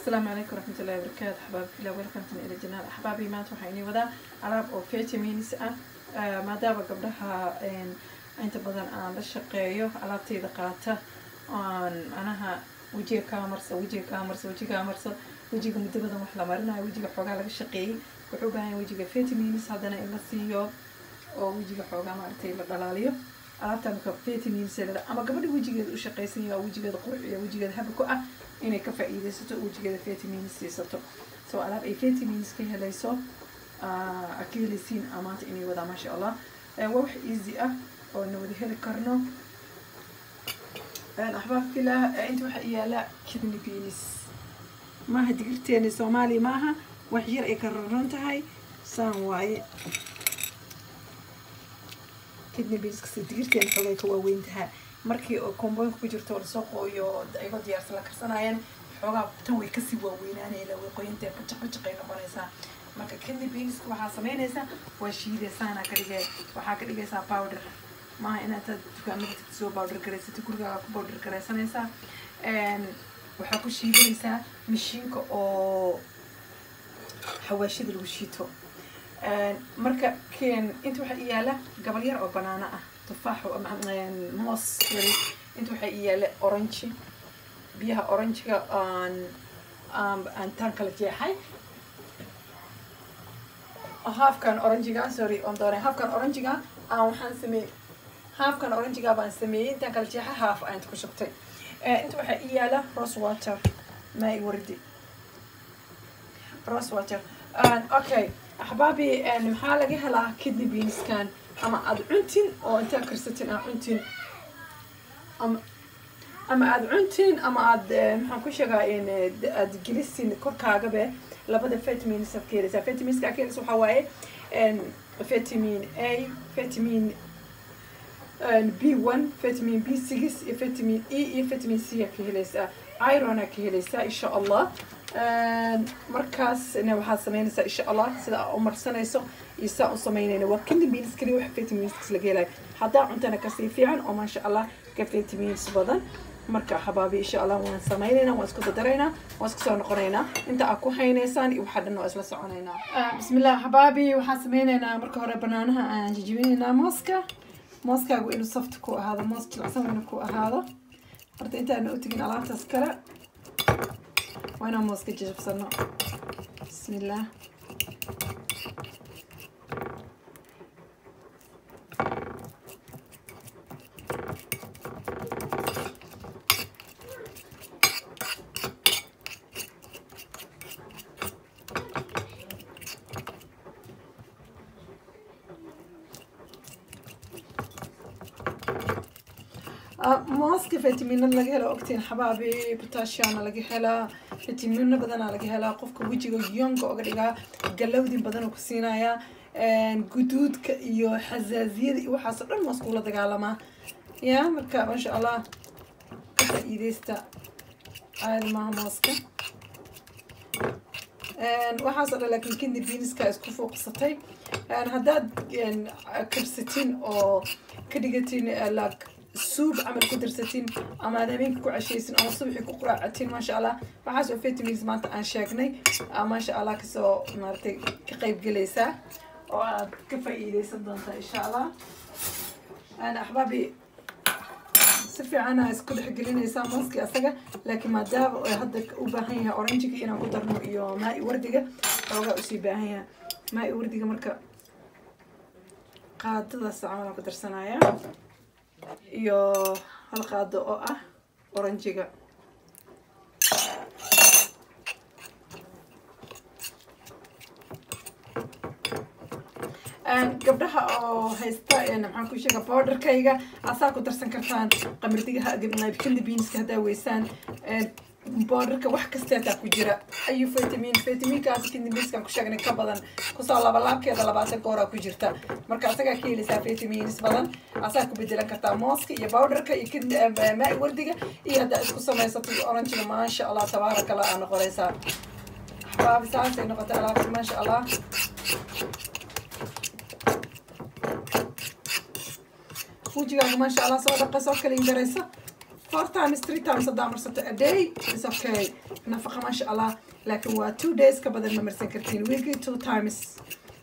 السلام عليكم ورحمة الله وبركاته حبايبي كلها ويلكم إلى جنان أحبابي ما توحيني وذا ألعاب أو فيتامينز ما دام قبلها أنت بدن أنا للشقيو ألعاب تيدا قاته أنها وجهي كامرس وجهي مدة بدن وحلا مرنا وجهي حوجا على الشقي وحوجا وجهي فيتامينز هذا أنا إلا سيو أو وجهي حوجا مرتي للدلاليو ألعاب تامك فيتامينز أما قبل وجهي الشقي أو وجهي القرع وجهي هبكو inay ka faa'iideysato wajigeeda vitamins siisato soo alaab ay vitamins ka helayso ka helaysiin amaanta inay wada maasha Allah waa wax easy ah oo na wada heli karno ahbaab fillah inta waxa yaala kidney beans maaha digirteena Soomaali maaha wax yar ay ka raran tahay saan waaye kidney beans ka digirteena xogay ka waaweyn tahay markii oo combo ku jirto oo soo qooyo aygo diyaarsan la karsanayaan xogaa tan way ka sii waaweynaanayla way qoyintay qacqacay noqonaysaa marka kidney beans waxa sameynaysa waa shiidaysaana ka dhigay waxa ka dhigaysaa powder ma inaad dukaamada soo powder gareysato gurigaaga ku powder gareysanaysa waxa ku shiidaysaa mishiinka oo xawaashida lagu shiito marka keen inta waxa yaala gabal yar oo banaana ah تفاح موس انتو حقيقة اورنجي بيها اورنجي ان تانكل جيحي هاف كان اورنجيغا سوري اندوري هاف كان اورنجيغا waxaan sameeyay half kan orange baan sameeyay inta kala jeexa half aan ku shubtay inta waxa iyaala rose water may wardi rose water okay ahbaabi maxaa laga helaa kidney beans kan ama aad cuntin oo inta karsatin aan cuntin ama aad cuntin ama aad maxaan ku sheegaa in aad gelisin korkaaga be labada vitamins afkeeda vitamins ka keenaysa waxa waaye vitamin A vitamin B1 vitamin B6 iyo vitamin E iyo vitamin C ka helaysa iron ka helaysa insha Allah markaas inay waxa sameynaysa insha Allah sida u marsanayso isa u sameynayna waa kidney beans kali wax vitamins laga helay hadaa cuntana ka sii fiican oo ma sha Allah ka vitamins badan marka xabaabi insha Allah waan sameynayna waan isku darayna waan isku soo noqonaynaa inta aad ku haynaysaan iyo waxa dhan oo isla soconaynaa bismillah xabaabi waxa sameynayna marka hore banaanaha aan jijibinayna mooskaagu inuu soft ku ahaado moos jilicsan inuu ku ahaado horta inta aan u tagin alaabtaas kale وانا موسك جيب صنع بسم الله ماسك فيتامين لقى هلا أكتين حبابي بوتاسيوم لقى هلا فيتامين بدنا لقى هلا قفك وجهه يونغ أقدر قلودين بدنا كسينايا جدود كيو حزازية وحصل المسكولة دقالما يا مركا ما شاء الله إيديستا عاد مع ماسك وحصل لكن كندي بينس كاسكو فوق سطحي هداد كرستين أو كديجتين لك سوب عمل كدرستين أما دامين كو عشيسين أو صبحي كو قراعتين ما شاء الله فحاسو فيتامينز مانتا aan sheegnay ما شاء الله kasoo maartay ka qayb galaysa oo aad ka faa'iideysan doontaa insha Allah ana ahbaabi si fiican aan isku dhaxgelinaysa mooski asaga laakiin maadaama ay hadda u baahan yahay orange inaan ku darno iyo maay wardiga ooga u sii baahan yahay maay wardiga marka qaadadaas aan ku darsanaya iyo hal qaado oo ah oranjiga gabdhaha oo haysta maxaan ku sheegaa powderkayga asaa ku darsan kartaan qamardiga kidney beans ka hadaa weysaan powderka wax kasta ku jira ayu vitaminkaas kidney beans ka ku sheegnay ka badan ku soo laba laabkeeda 20 goor ku jirta marka asaga ka helaysaa vitamins badan asaa ku bedelan kartaa mooska iyo powderka iyo kidney ma wardiga iyo hadaa isku samaysato orange ma sha Allah tabaaraka Allah aan qoraysaa xabaabi saasay noqotay alaabta ma sha Allah وجهك ما شاء الله صار قصة كلين دريسة 4 times 3 times هذا مرسته a day is okay نفقة ما شاء الله لكن و 2 days كبدل ما مرسن كرتين weekly 2 times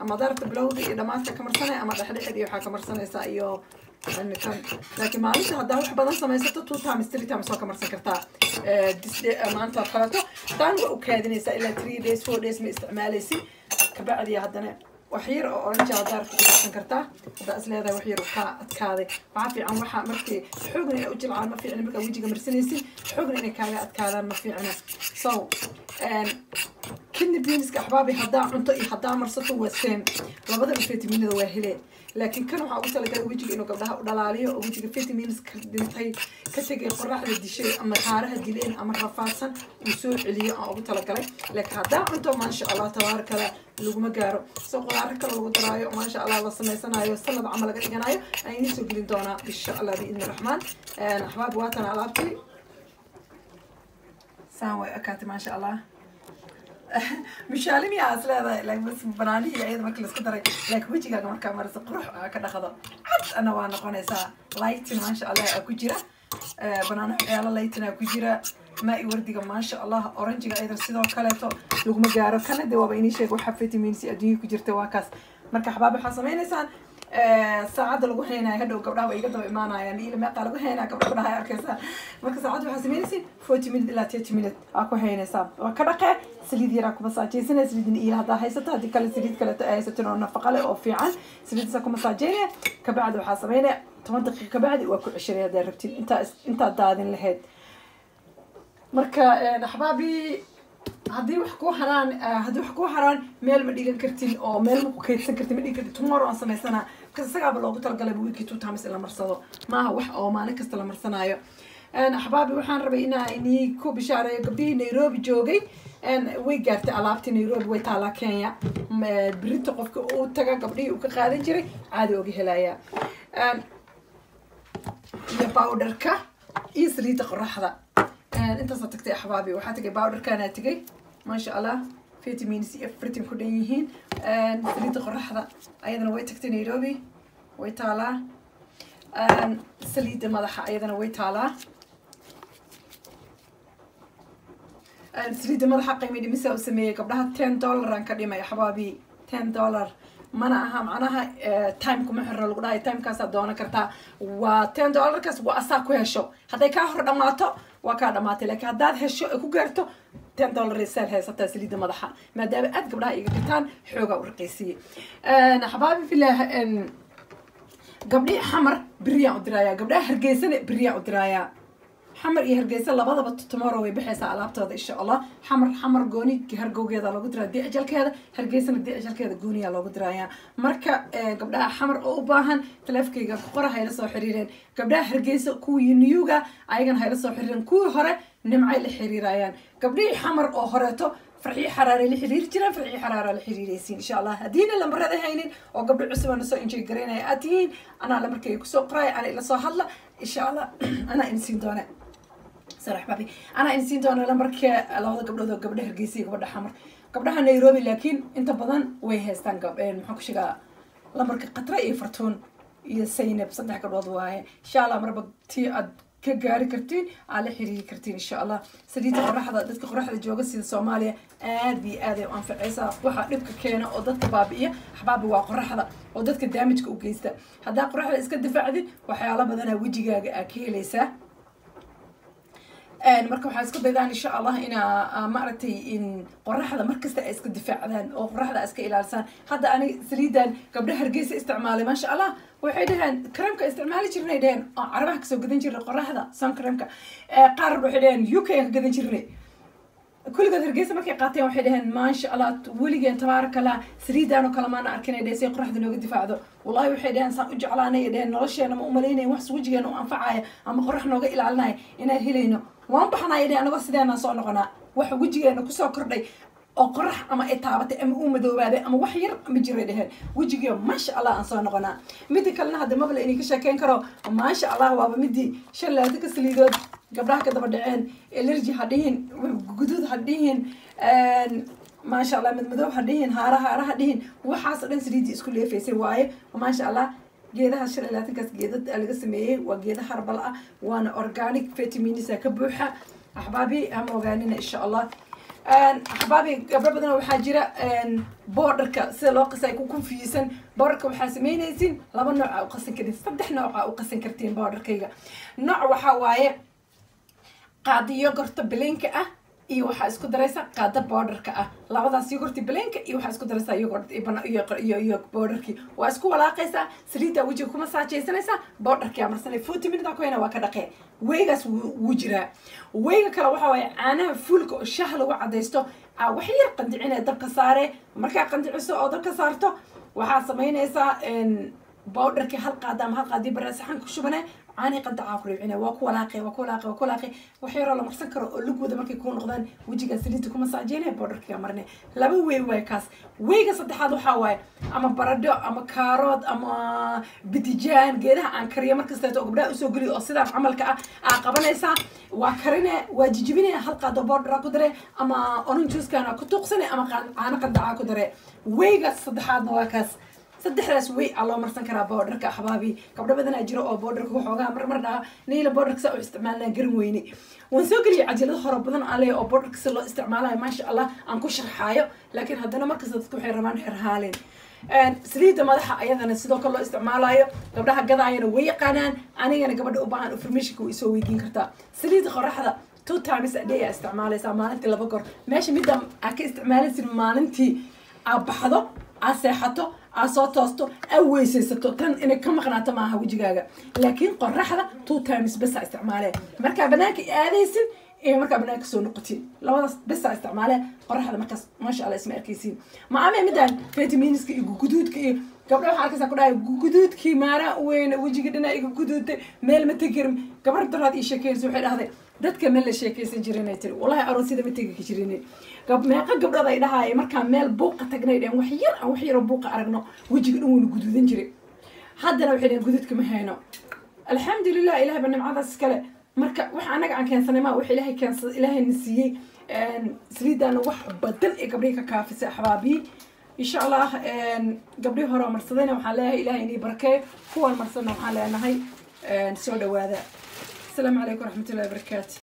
أما دارت بلوغي إذا ما كمرسنة أما دحدي حدي وحا كمرسنة سايو يعني كان لكن ما ليش هذا وح بدل سميسته 2 times 3 times كمرسن كرتا ما أنت خلاته تانو وكادني سائلة 3 days 4 days من استعمالي سي كبعد يا هدنا وحير أورنج هذا كمرسن كرتا هذا أصل هذا وحير كذا وعافي عن وحى مركي حقني أوجل على ما في أنا مركي وجهي مرسنيسي حقني كذا ما في أنا so كني بيمسك أحبابي هذا عنطي هذا مرسته وسام لبدا الفيتامين ذا وهله لكن كانوا عاوزة لقى وجهي إنه قبلها ودلاليه ووجهي الفيتامين كدنتي كتجي قرح للدشة أما حارها دلين أما رفاسا وسوء عليه أو بتلقى لك هذا عنده ما شاء الله تبارك الله لو ما جارو سوق عارك لو درايو ما شاء الله الله سميسنا أيوة سنة عمل قد جنايو أي نسوق لندونا إن شاء الله بإذن الرحمن أحباب واتنا علابتي ساوي أكاتي ما شاء الله مش عالمي يا أصلا لك بس بناني أيضا ما كل سكتري لك وجهي كمان كاميرا قروح كذا خذا عد أنا وأنا قنيسة لايتين ما شاء الله أكوجرا بنانا حيالا لايتين أكوجرا ما يوردي ما شاء الله أورنج أيضا سيدا وكالته لو ما جارو كان ده وبيني شيء وحفيتي من سي أدني كوجرت واكاس مركب حبابي حسمين إنسان ساعد لو هنا هذا وقبلها ويقدر إيمانا يعني إلى ما قالوا هنا قبلها أركزها مركز ساعد حسمين إنسان 40 من إلى 30 من أكو هنا سام وكذا سليد يراكم مساجين سنة سليد إلى هذا هيسته هذه كل سليد كلا هيسته نفقة له أو في عن سليد ساكم مساجين كبعد وحسمين 8 دقيقة كبعد وأكو 20 هذا ربتين أنت دادين لهاد مركا أحبابي هذي وحكوا حران ميل مديجن كرتين أو ميل مكيسن كرتين مديجن تمر أصلا سنة كذا سجى بالله قلت لك قلبي ويكي تو تامس إلى مرصده ما هو أو ما نكست إلى مرصنايو أنا أحبابي وحن ربينا إني كوب شعر قبلي نيروبي جوجي أنا ويجرت علابتي نيروبي ويتعلى كينيا بريت قفك أو تجا قبلي وكقاعدين جري عادي وجه هلايا يا باودر كا يسري تقرح هذا أنت صدقتي أحبابي وحتى باودر كانت تجي ما شاء الله فيتامين سي فريتين كليهين سري تقرح هذا أيضا ويتكتي نيروبي ويتعلى سليد مدح أيضا ويتعلى سليد مدح قيمة مسا وسمية قبلها $10 عن كلمة يا حبابي $10 معناها تايم كم حر الغداء تايم كاس دونا كرتا و$10 كاس وأساكو هالشو هذا كهر دماته وكذا ما تلك هذا هالشو كوجرته $10 رسال هي ستة سليد مدحها ما دام أد قبلها يقطعن حوجة ورقيسية أنا حبابي في الله قبلي حمر بريا ودرايا قبلها هرجيسن بريا ودرايا حمر إيه هرجيسن لبضة بتتمر ويبحث على لابتوب إن شاء الله حمر جوني هرجو كذا لو قدر دي أجل كذا هرجيسن دي أجل كذا جوني لو قدرايا مركا قبلها حمر أو باهن تلفكي قرة هاي لسه حريرين قبلها هرجيس كوي نيوجا أيضا هاي لسه حريرين كوي هره نمعي الحريريان قبلي حمر أو هرته فرحي حرارة الحرير جرا فرحي حرارة الحرير يسين إن شاء الله هدينا لمرة ذا هينين وقبل العسوة نسوا إنجي قرينا أتين أنا لمركي كسو قراي أنا إلى صهلا إن شاء الله أنا إنسين دونا صراحة بابي أنا إنسين دونا لمركي الله قبل هرجيسي قبل حمر قبلها نيروبي لكن أنت بدن ويهستان قبل محكشة لمركي قطرة يفرتون يسينب صدق قبل وضواه إن شاء الله مرة بتي كجاري كرتين على حريري كرتين إن شاء الله سديت قرحة ضدك قرحة الجوجة سيد الصومالية آدي وأنفع عيسى وحا نبك كينا وضدك بابية حبابي وقرحة وضدك دامج وجيسته هذا قرحة إسك الدفاع ذي وحيالا بدنا وجهي أكيليسه مركب حاسك بيدان إن شاء الله إنا معرتي إن قرحة مركز إسك الدفاع ذن أو قرحة إسك إلى لسان هذا أنا سريدا قبل هرجيس استعمالي ما شاء الله وحيدهن كريمك استعمالي جرني دين عربها كسو قدن جرني قرحة سان كريمك قارب وحيدهن يوكي قدن جرني كل قدر هرجيس مركي قاتين وحيدهن ما شاء الله وليجن تبارك الله سريدا وكلامنا أركنا ديسي قرحة نوع الدفاع ذو والله وحيدهن سان أجعلاني يدهن نرشي أنا مؤمليني وحس وجهنا وأنفعايا أما قرح نوع إلى علناي إنا هلينو وان بحنا يدي أنا وسيدنا صار نقنا وح وجهنا كسر كردي أو قرح أما إتعبت أم ذوبابة أما وحير مجري ده وجهي ما شاء الله أنصار نقنا مدي كلنا هذا ما بلا إني كشكين كرو ما شاء الله وابا مدي شلاتك السليدود قبلها كده بدعين الرجي هديهن جدود هديهن ما شاء الله مذوب هديهن هارا هديهن وحاصلين سليدي إسكولية في سواي وما شاء الله geedaha shiralaatan kaas geedada laga sameeyay waa geedaha herbal ah waana organic vitamins ka buuxa ahbaabi ama ogaanina insha Allah ahbaabi gabdho badan waxa jira borderka sida loo qasay ku confusion borderka waxa sameynaysin laba nooc oo qasan kartiin saddex nooc oo qasan kartiin borderkayga nooc waxa waaye qaadiyo gorta bilinka ah iyo waxa isku daraysa qaada borderka ah labadaas yogurti bilinka iyo waxa isku daraysa yogurt iyo borderki waa isku walaaqaysa saliida wajiga kuma saajaysanaysa borderki amarsanay 40 minutes ku heena waa ka dhaqay weygaas wuu jiraa weyga kale waxa waaye caanaha fuulka oo shaah lagu cadaysto wax yar qandicina dabka saare marka qandiciso oo dabka saarto waxa sameynaysa borderki hal qaada ama hal qaadi bara saxan ku shubane عاني قد عاقرين وكولاقي وحيرا لما سكر لقوا ده مركي يكون غدان وجهك سليتكم مساجين بورك يا مرني لا بوي كاس ويجا صدق هذا حواي أما بردو أما كارot أما بديجان كده عن كريم مركز تاتو قبل أسوق لي أصلا عمل عقبنا يسا وكرنا وجيبيني حلقة دبور راكودري أما أورنجوس كانوا كتوقسني أما أنا قد عاقدري ويجا صدق هذا وكاس saddexdaas way alla marsan karaa borderka xabaabi gabdho badan ay jiro oo borderka waxoogaa marmarna neela borderka soo isticmaalna garan weyne waan soo galiyay cajalada hore badan alle oo borderka si loo isticmaalayo maasha Allah aan ku sharxaayo laakiin haddana markaas dadku waxay rabaan xirhaaleen saliida madaxa ayadana sidoo kale loo isticmaalayo gabdhaha gadaayana way yaqaanaan anigana gabadha u baahan information-ka way soo weydiin kartaa saliida qoraxda 2 times a day isticmaalaysa maalintii 2 goor meesha midda aad ka isticmaalaysid maalintii aad baxdo aseexato asoo toosto aweysato tan inay ka maqnaato maaha wajigaaga laakiin qoraxda 2 times bas isticmaalee marka banaanka aadaysin ee marka banaanka soo noqotiin labadaas bas isticmaalee qoraxda markaas ma sha Allah isma arkaysiin ma amay midaan vitaminska iyo guduudka iyo gabdho waxa arkaysa ku dhaay guduudkii maara weyn wajiga dhinaca igu guduudtay meel ma tagirin gabar daraad ii sheekayso waxay dhahday dadka meel la sheekaysan jireenay tir wallahi aroosida ma tagi jireenay meeqa gabdhada ay dhahaayeen marka meel buuqa tagnay dhan wax yar buuqa aragno wajiga dhan wuu guduudan jiray haddana waxay dhaheen guduudka ma hayno alxamdulillah ilaahay banimcadaas kale marka wax anaga aan keensanay ma wax ilaahay keensaday ilaahay nasiiyay saliidan wax badan ee gabdhaha ka kaafisay ahbaabi insha Allah gabdhaha hore marsadayna waxaan leeyahay ilaahay inii barkeeyo kuwan marsadna waxaan leenahay soo dhawaada السلام عليكم ورحمة الله وبركاته.